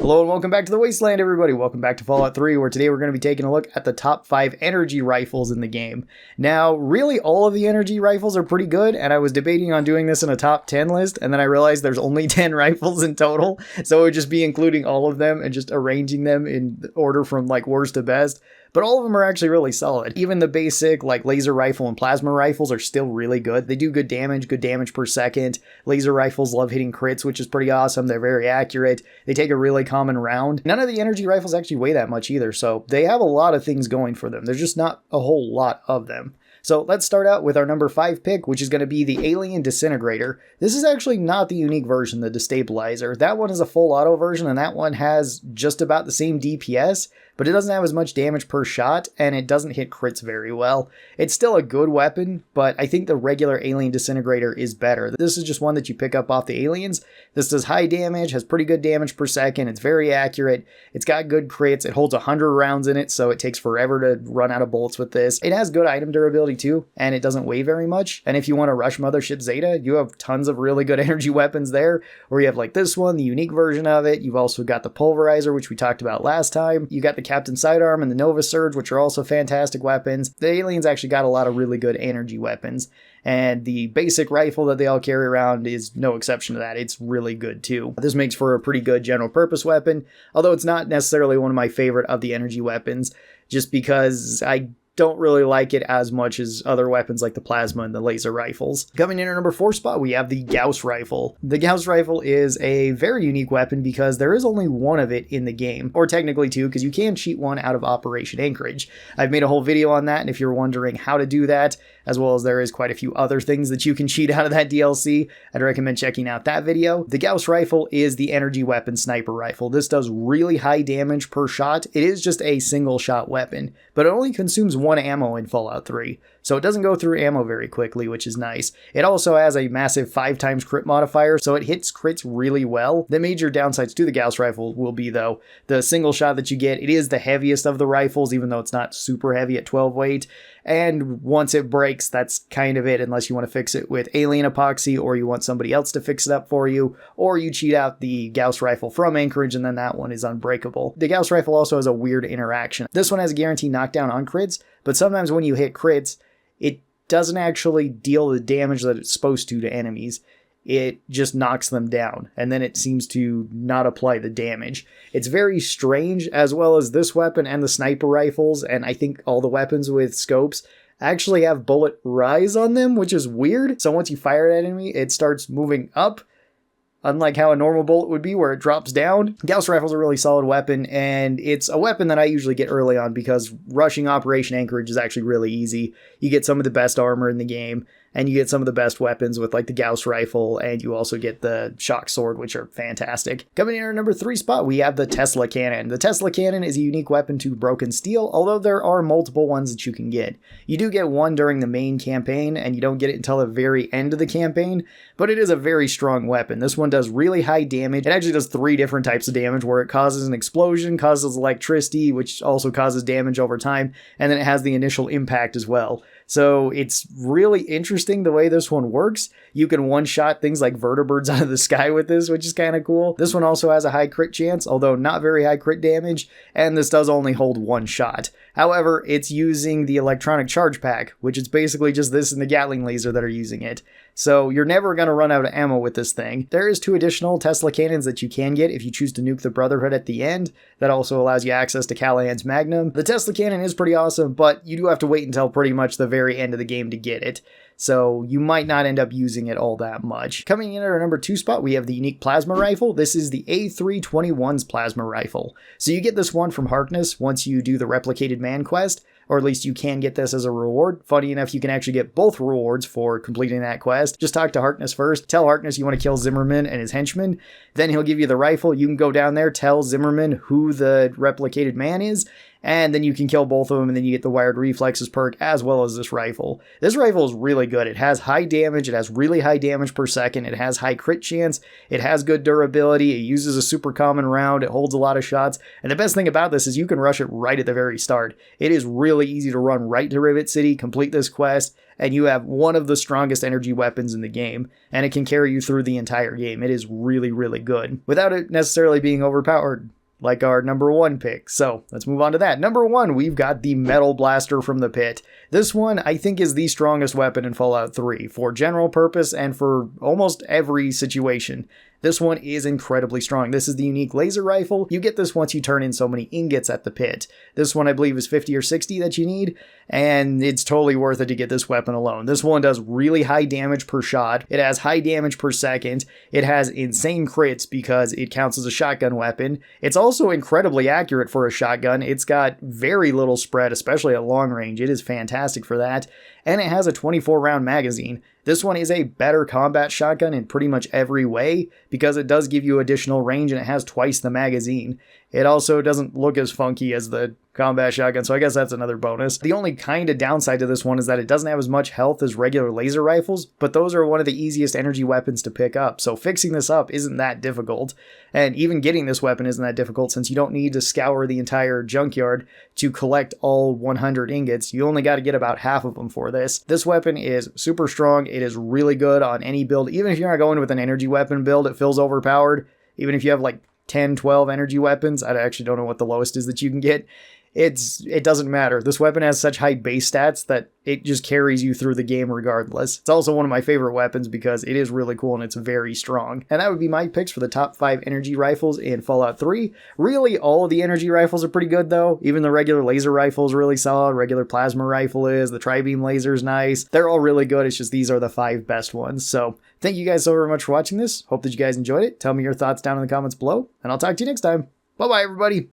Hello and welcome back to the Wasteland, everybody. Welcome back to Fallout 3, where today we're going to be taking a look at the top 5 energy rifles in the game. Now, really, all of the energy rifles are pretty good, and I was debating on doing this in a top 10 list, and then I realized there's only 10 rifles in total, so it would just be including all of them and just arranging them in order from like worst to best. But all of them are actually really solid. Even the basic like laser rifle and plasma rifles are still really good. They do good damage per second. Laser rifles love hitting crits, which is pretty awesome. They're very accurate. They take a really common round. None of the energy rifles actually weigh that much either, so they have a lot of things going for them. There's just not a whole lot of them. So let's start out with our number 5 pick, which is going to be the alien disintegrator. This is actually not the unique version, the destabilizer. That one is a full auto version, and that one has just about the same DPS, but it doesn't have as much damage per shot, and it doesn't hit crits very well. It's still a good weapon, but I think the regular alien disintegrator is better. This is just one that you pick up off the aliens. This does high damage, has pretty good damage per second, it's very accurate, it's got good crits, it holds 100 rounds in it, so it takes forever to run out of bullets with this. It has good item durability too, and it doesn't weigh very much. And if you want to rush Mothership Zeta, you have tons of really good energy weapons there, where you have like this one, the unique version of it. You've also got the pulverizer, which we talked about last time. You got the Captain Sidearm and the Nova Surge, which are also fantastic weapons. The aliens actually got a lot of really good energy weapons. And the basic rifle that they all carry around is no exception to that. It's really good too. This makes for a pretty good general purpose weapon, although it's not necessarily one of my favorite of the energy weapons, just because I don't really like it as much as other weapons like the plasma and the laser rifles. Coming in at number 4 spot, we have the Gauss rifle. The Gauss rifle is a very unique weapon because there is only one of it in the game, or technically two, because you can cheat one out of Operation Anchorage. I've made a whole video on that, and if you're wondering how to do that, as well as there is quite a few other things that you can cheat out of that DLC, I'd recommend checking out that video. The Gauss rifle is the energy weapon sniper rifle. This does really high damage per shot. It is just a single shot weapon, but it only consumes 1 ammo in Fallout 3, so it doesn't go through ammo very quickly, which is nice. It also has a massive 5x crit modifier, so it hits crits really well. The major downsides to the Gauss rifle will be, though, the single shot that you get. It is the heaviest of the rifles, even though it's not super heavy at 12 weight. And once it breaks, that's kind of it, unless you want to fix it with alien epoxy, or you want somebody else to fix it up for you, or you cheat out the Gauss rifle from Anchorage, and then that one is unbreakable. The Gauss rifle also has a weird interaction. This one has a guaranteed knockdown on crits, but sometimes when you hit crits, it doesn't actually deal the damage that it's supposed to enemies. It just knocks them down, and then it seems to not apply the damage. It's very strange, as well as this weapon and the sniper rifles, and I think all the weapons with scopes actually have bullet rise on them, which is weird. So once you fire at an enemy, it starts moving up, unlike how a normal bullet would be where it drops down. Gauss rifle's a really solid weapon, and it's a weapon that I usually get early on because rushing Operation Anchorage is actually really easy. You get some of the best armor in the game, and you get some of the best weapons with like the Gauss rifle, and you also get the shock sword, which are fantastic. Coming in at our number 3 spot, we have the Tesla cannon. The Tesla cannon is a unique weapon to broken steel, although there are multiple ones that you can get. You do get one during the main campaign, and you don't get it until the very end of the campaign, but it is a very strong weapon. This one does really high damage. It actually does 3 different types of damage, where it causes an explosion, causes electricity, which also causes damage over time, and then it has the initial impact as well. So it's really interesting the way this one works. You can one-shot things like vertibirds out of the sky with this, which is kind of cool. This one also has a high crit chance, although not very high crit damage, and this does only hold 1 shot. However, it's using the electronic charge pack, which is basically just this and the Gatling laser that are using it. So you're never going to run out of ammo with this thing. There is 2 additional Tesla cannons that you can get if you choose to nuke the Brotherhood at the end. That also allows you access to Callahan's Magnum. The Tesla cannon is pretty awesome, but you do have to wait until pretty much the very end of the game to get it. So you might not end up using it all that much. Coming in at our number 2 spot, we have the unique plasma rifle. This is the A321's plasma rifle. So you get this one from Harkness once you do the Replicated Man quest, or at least you can get this as a reward. Funny enough, you can actually get both rewards for completing that quest. Just talk to Harkness first. Tell Harkness you want to kill Zimmerman and his henchmen. Then he'll give you the rifle. You can go down there, tell Zimmerman who the Replicated Man is, and then you can kill both of them, and then you get the wired reflexes perk as well as this rifle. This rifle is really good. It has high damage, it has really high damage per second, it has high crit chance, it has good durability, it uses a super common round, it holds a lot of shots, and the best thing about this is you can rush it right at the very start. It is really easy to run right to Rivet City, complete this quest, and you have one of the strongest energy weapons in the game, and it can carry you through the entire game. It is really, really good, without it necessarily being overpowered, like our number 1 pick. So let's move on to that. Number 1, we've got the Metal Blaster from the Pit. This one, I think, is the strongest weapon in Fallout 3 for general purpose and for almost every situation. This one is incredibly strong. This is the unique laser rifle. You get this once you turn in so many ingots at the pit. This one, I believe, is 50 or 60 that you need, and it's totally worth it to get this weapon alone. This one does really high damage per shot. It has high damage per second. It has insane crits because it counts as a shotgun weapon. It's also incredibly accurate for a shotgun. It's got very little spread, especially at long range. It is fantastic for that. And it has a 24-round magazine. This one is a better combat shotgun in pretty much every way because it does give you additional range and it has twice the magazine. It also doesn't look as funky as the combat shotgun, so I guess that's another bonus. The only kind of downside to this one is that it doesn't have as much health as regular laser rifles, but those are one of the easiest energy weapons to pick up, so fixing this up isn't that difficult. And even getting this weapon isn't that difficult since you don't need to scour the entire junkyard to collect all 100 ingots. You only got to get about half of them for this. This weapon is super strong. It is really good on any build. Even if you're not going with an energy weapon build, it feels overpowered. Even if you have like 10, 12 energy weapons, I actually don't know what the lowest is that you can get. It doesn't matter. This weapon has such high base stats that it just carries you through the game regardless. It's also one of my favorite weapons because it is really cool and it's very strong. And that would be my picks for the top 5 energy rifles in Fallout 3. Really, all of the energy rifles are pretty good though. Even the regular laser rifle is really solid. Regular plasma rifle is. The tri-beam laser is nice. They're all really good. It's just these are the 5 best ones. So thank you guys so very much for watching this. Hope that you guys enjoyed it. Tell me your thoughts down in the comments below, and I'll talk to you next time. Bye-bye, everybody.